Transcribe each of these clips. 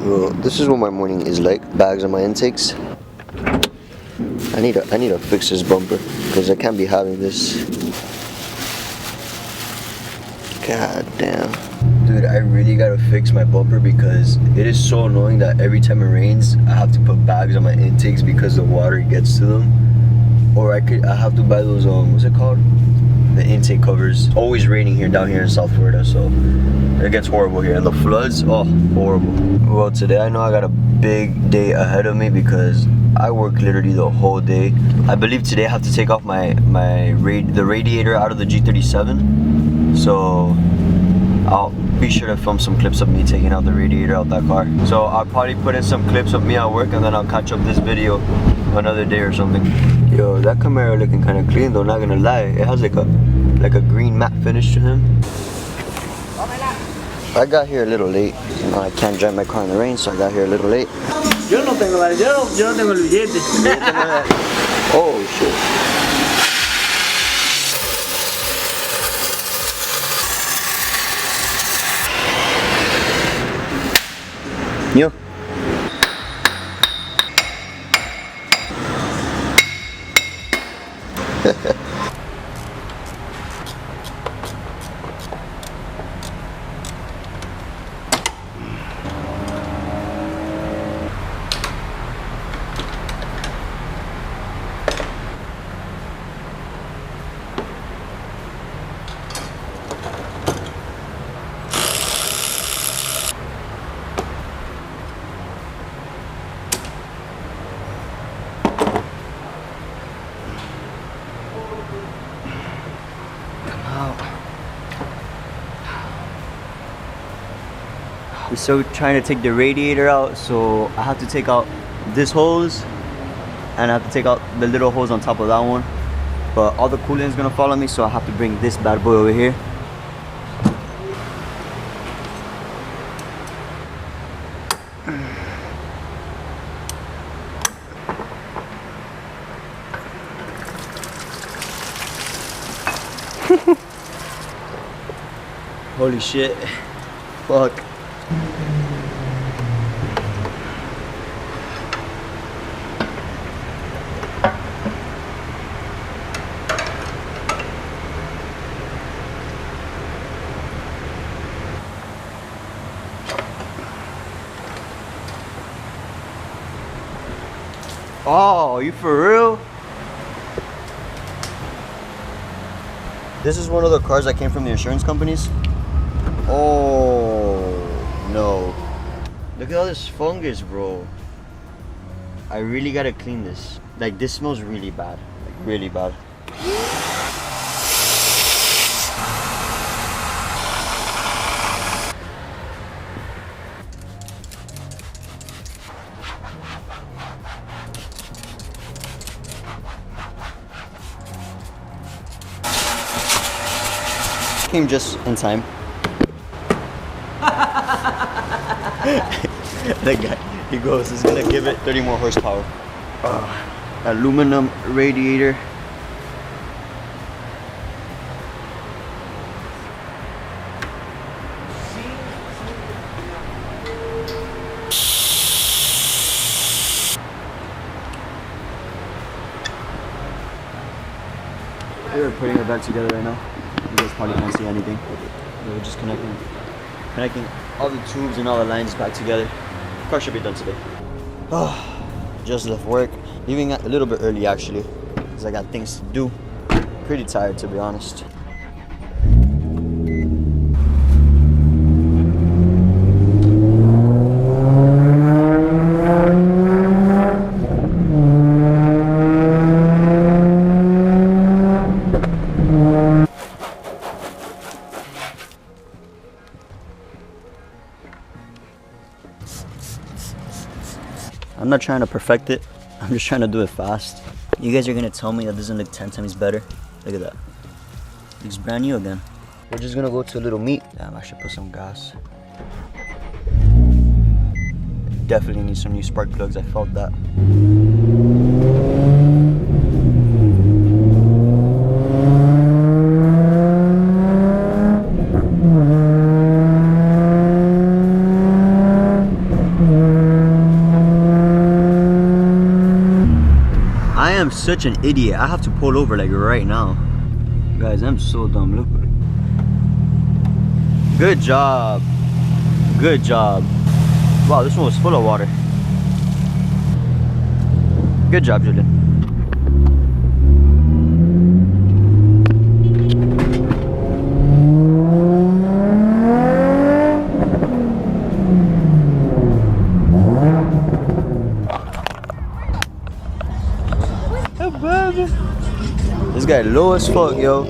Well, this is what my morning is like. Bags on my intakes. I need to fix this bumper because I can't be having this. God damn. Dude, I really gotta fix my bumper because it is so annoying that every time it rains, I have to put bags on my intakes because the water gets to them. Or I have to buy those, what's it called? The intake covers. Always raining here down here in South Florida, so it gets horrible here. And the floods, oh, horrible. Well, today I know I got a big day ahead of me because I work literally the whole day. I believe today I have to take off the radiator out of the G37. So I'll be sure to film some clips of me taking out the radiator out that car. So I'll probably put in some clips of me at work and then I'll catch up this video another day or something. Yo, that Camaro looking kind of clean though, not gonna lie. It has like a green matte finish to him. I got here a little late. You know, I can't drive my car in the rain, so I got here a little late. Yo no tengo el billete. Oh shit. Yo. We're still trying to take the radiator out, so I have to take out this hose and I have to take out the little hose on top of that one. But all the coolant is gonna follow me, so I have to bring this bad boy over here. Holy shit. Fuck. Oh, you for real? This is one of the cars that came from the insurance companies. Oh no. Look at all this fungus, bro. I really gotta clean this. Like, this smells really bad. Like, really bad. Came just in time. That guy, he goes, he's gonna give it 30 more horsepower. Aluminum radiator. We're putting it back together right now. You guys probably can't see anything. We're just connecting all the tubes and all the lines back together. Car should be done today. Oh, just left work. Leaving a little bit early actually, because I got things to do. Pretty tired, to be honest. I'm not trying to perfect it. I'm just trying to do it fast. You guys are gonna tell me that doesn't look 10 times better. Look at that. Looks brand new again. We're just gonna go to a little meet. Damn, I should put some gas. Definitely need some new spark plugs. I felt that. am such an idiot. I have to pull over like right now. Guys, I'm so dumb. Look. Good job. Good job. Wow, this one was full of water. Good job, Julian. This guy low as fuck, yo.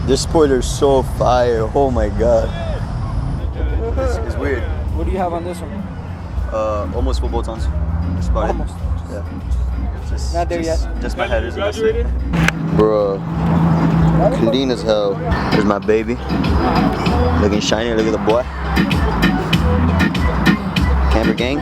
This spoiler's so fire. Oh my god. It's weird. What do you have on this one? Almost full bolt-ons. That's about Almost. it. Yeah. Just, Not there yet. Just my headers. Bruh. Clean as hell. There's my baby. Looking shiny. Look at the boy. Camper gang.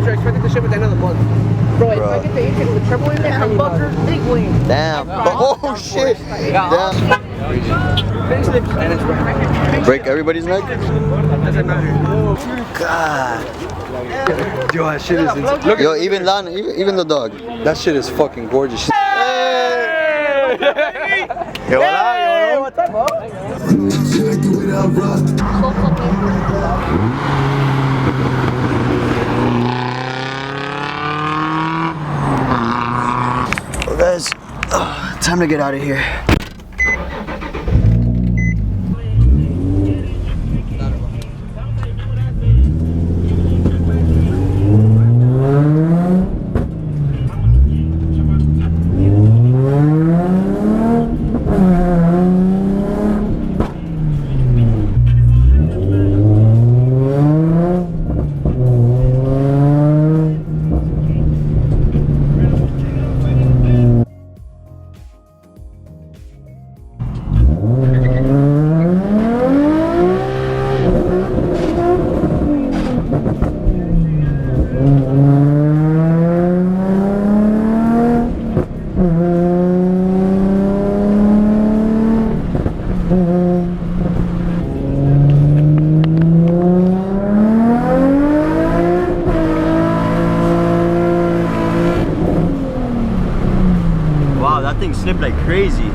You're expected to ship at the end of the month. Bro, if I get the engine with triple in there, I'm butter, big wing. Damn. Oh shit. Damn. Break everybody's neck? Doesn't matter. God. Yo, that shit is insane. Look, Yo, even Lana, even the dog. that shit is fucking gorgeous. Yo, hola, What's up, bro? Well, guys, time to get out of here. Wow, that thing slipped like crazy.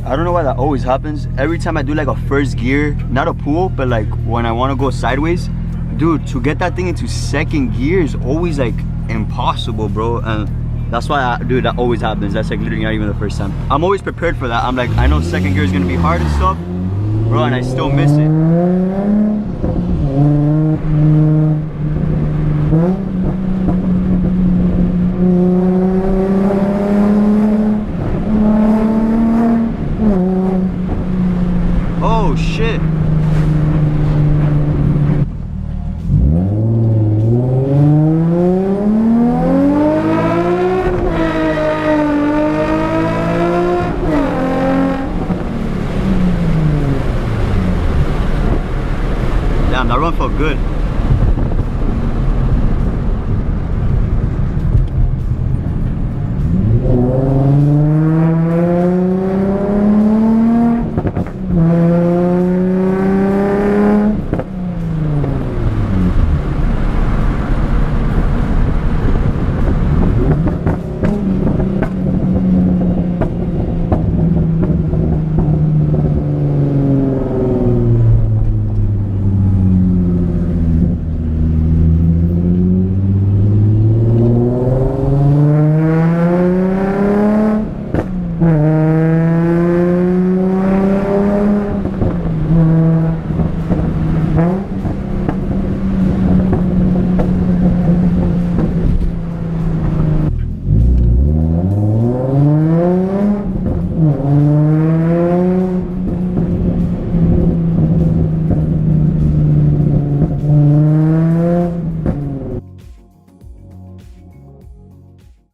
I don't know why that always happens. Every time I do like a first gear, not a pull, but like when I want to go sideways, dude, to get that thing into second gear is always like impossible, bro. And that's why, dude, that always happens. That's like literally not even the first time. I'm always prepared for that. I'm like, I know second gear is gonna be hard and stuff, bro, and I still miss it.